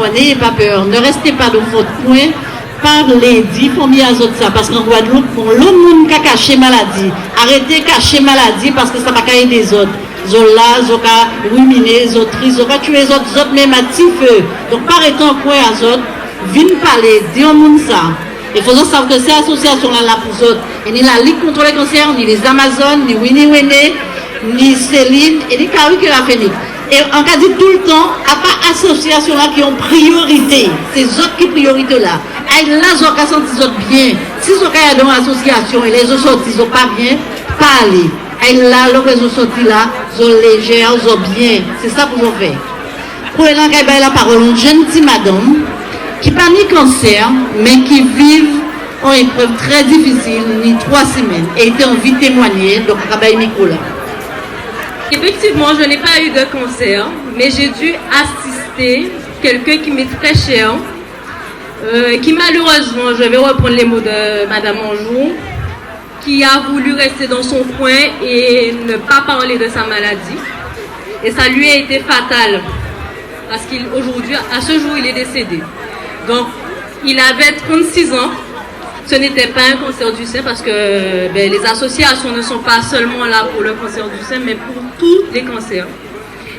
fois, n'ayez pas peur, ne restez pas dans votre coin, parlez, dites, faut mis à ça, parce qu'en Guadeloupe, l'autre monde qui a caché maladie, arrêtez de cacher maladie parce que ça va cailler des autres. Zola, Zoka, ruminer, Zotri, Zoka, tuer les autres même à petit feu. Donc, arrêtez en coin à autres, venez parler, dites au monde ça. Il faut savoir que ces associations-là, là pour autres, et ni la Ligue contre le cancer, ni les Amazones, ni Winnie Wene, ni Céline, et ni Kawiki la Phoenix. Et on a dit tout le temps, à part associations-là qui ont priorité, c'est autres qui priorité là. Et là, ils ont senti les autres bien. Si ils ont dans l'association et les autres ils n'ont pas bien, pas aller. Et là, les autres sortis là, ils ont légère, ils ont bien. C'est ça pour nous faire. Pour la parole, une jeune petite madame, qui n'a pas ni cancer, mais qui vit en épreuve très difficile, ni 3 semaines, et était envie de témoigner, donc Rabaï Mikola. Effectivement, je n'ai pas eu de cancer, mais j'ai dû assister quelqu'un qui m'est très cher, qui malheureusement, je vais reprendre les mots de Madame Anjou, qui a voulu rester dans son coin et ne pas parler de sa maladie. Et ça lui a été fatal, parce qu'aujourd'hui, à ce jour, il est décédé. Donc, il avait 36 ans. Ce n'était pas un cancer du sein parce que les associations ne sont pas seulement là pour le cancer du sein, mais pour tous les cancers.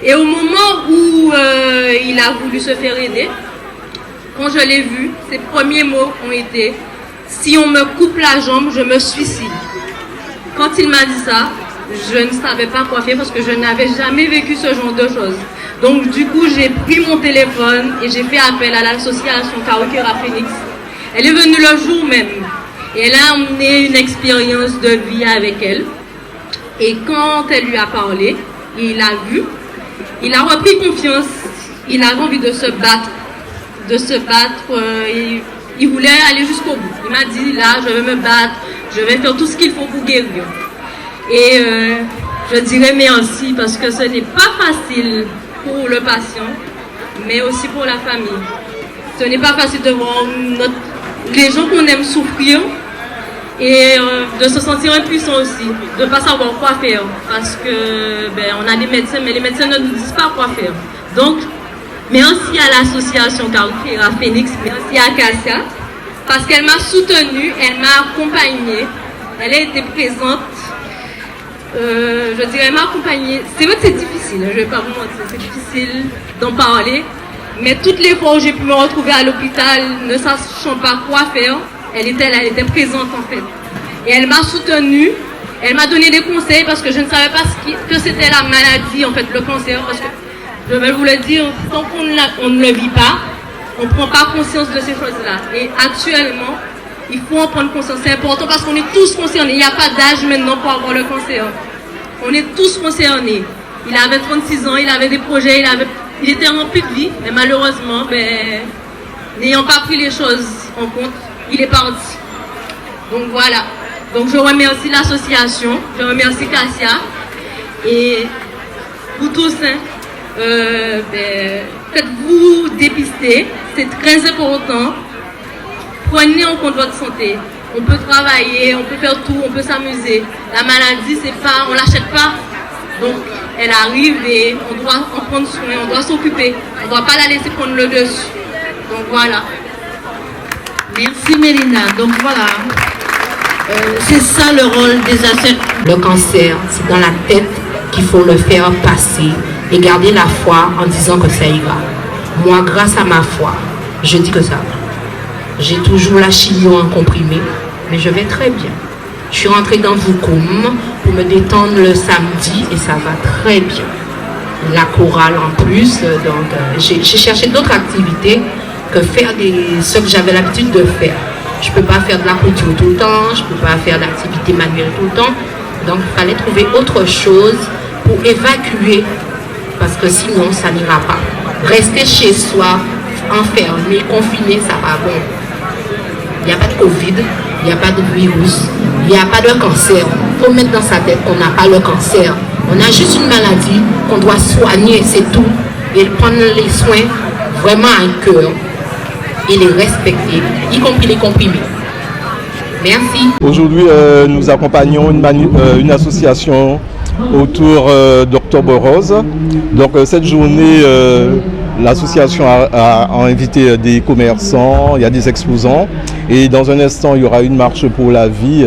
Et au moment où il a voulu se faire aider, quand je l'ai vu, ses premiers mots ont été « Si on me coupe la jambe, je me suicide ». Quand il m'a dit ça, je ne savais pas quoi faire parce que je n'avais jamais vécu ce genre de choses. Donc du coup, j'ai pris mon téléphone et j'ai fait appel à l'association Kawikera Phoenix. Elle est venue le jour même et elle a emmené une expérience de vie avec elle. Et quand elle lui a parlé, il a vu, il a repris confiance, il avait envie de se battre. Il voulait aller jusqu'au bout. Il m'a dit, là, je vais me battre, je vais faire tout ce qu'il faut pour guérir. Et je dirais merci parce que ce n'est pas facile pour le patient, mais aussi pour la famille. Ce n'est pas facile de voir les gens qu'on aime souffrir et de se sentir impuissant aussi, de ne pas savoir quoi faire parce que on a des médecins, mais les médecins ne nous disent pas quoi faire. Donc, merci à l'association Kawikera Phoenix, merci à Cassia, parce qu'elle m'a soutenue, elle m'a accompagnée, elle a été présente. Je dirais, elle m'a accompagnée. C'est vrai que c'est difficile, je ne vais pas vous mentir, c'est difficile d'en parler. Mais toutes les fois où j'ai pu me retrouver à l'hôpital, ne sachant pas quoi faire, elle était présente en fait. Et elle m'a soutenue, elle m'a donné des conseils parce que je ne savais pas que c'était la maladie, en fait, le cancer. Parce que, je vais vous le dire, tant qu'on ne le vit pas, on ne prend pas conscience de ces choses-là. Et actuellement, il faut en prendre conscience. C'est important parce qu'on est tous concernés. Il n'y a pas d'âge maintenant pour avoir le cancer. On est tous concernés. Il avait 36 ans, il avait des projets, il était rempli de vie. Mais malheureusement, n'ayant pas pris les choses en compte, il est parti. Donc voilà. Donc je remercie l'association, je remercie Cassia. Et vous tous, faites-vous dépister. C'est très important. Prenez en compte votre santé. On peut travailler, on peut faire tout, on peut s'amuser. La maladie, c'est pas, on l'achète pas. Donc, elle arrive et on doit en prendre soin, on doit s'occuper. On ne doit pas la laisser prendre le dessus. Donc voilà. Merci Mélina. Donc voilà. C'est ça le rôle des associations. Le cancer, c'est dans la tête qu'il faut le faire passer et garder la foi en disant que ça ira. Moi, grâce à ma foi, je dis que ça va. J'ai toujours la chimio en comprimé, mais je vais très bien. Je suis rentrée dans Vukum pour me détendre le samedi et ça va très bien. La chorale en plus, donc j'ai cherché d'autres activités que faire ce que j'avais l'habitude de faire. Je ne peux pas faire de la couture tout le temps, je ne peux pas faire d'activité manuelle tout le temps. Donc il fallait trouver autre chose pour évacuer, parce que sinon ça n'ira pas. Rester chez soi, enfermé, confiné, ça va bon. Il n'y a pas de Covid, il n'y a pas de virus, il n'y a pas de cancer. Il faut mettre dans sa tête qu'on n'a pas le cancer. On a juste une maladie qu'on doit soigner, c'est tout. Et prendre les soins vraiment à cœur et les respecter, y compris les comprimés. Merci. Aujourd'hui, nous accompagnons une association autour d'Octobre Rose. Donc cette journée l'association a invité des commerçants, il y a des exposants. Et dans un instant, il y aura une marche pour la vie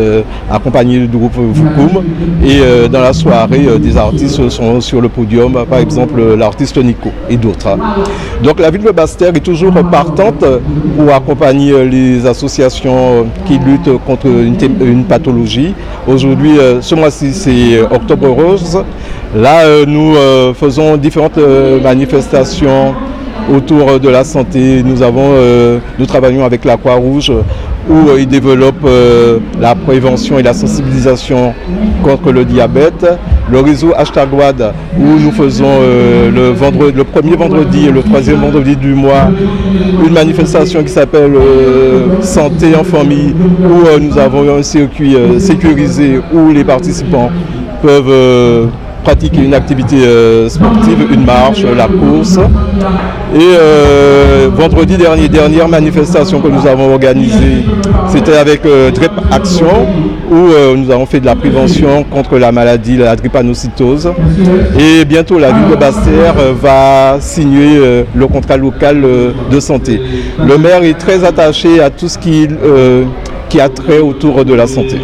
accompagnée du groupe Vukum. Et dans la soirée, des artistes sont sur le podium, par exemple l'artiste Nico et d'autres. Donc la ville de Basse-Terre est toujours partante pour accompagner les associations qui luttent contre une pathologie. Aujourd'hui, ce mois-ci, c'est Octobre Rose. Là, nous faisons différentes manifestations autour de la santé. Nous travaillons avec la Croix-Rouge où ils développent la prévention et la sensibilisation contre le diabète. Le réseau #WAD où nous faisons le premier vendredi et le troisième vendredi du mois une manifestation qui s'appelle Santé en famille où nous avons un circuit sécurisé où les participants peuvent pratiquer une activité sportive, une marche, la course. Et vendredi dernière manifestation que nous avons organisée, c'était avec DREP Action, où nous avons fait de la prévention contre la maladie, la drépanocytose. Et bientôt, la ville de Basse-Terre va signer le contrat local de santé. Le maire est très attaché à tout ce qui a trait autour de la santé.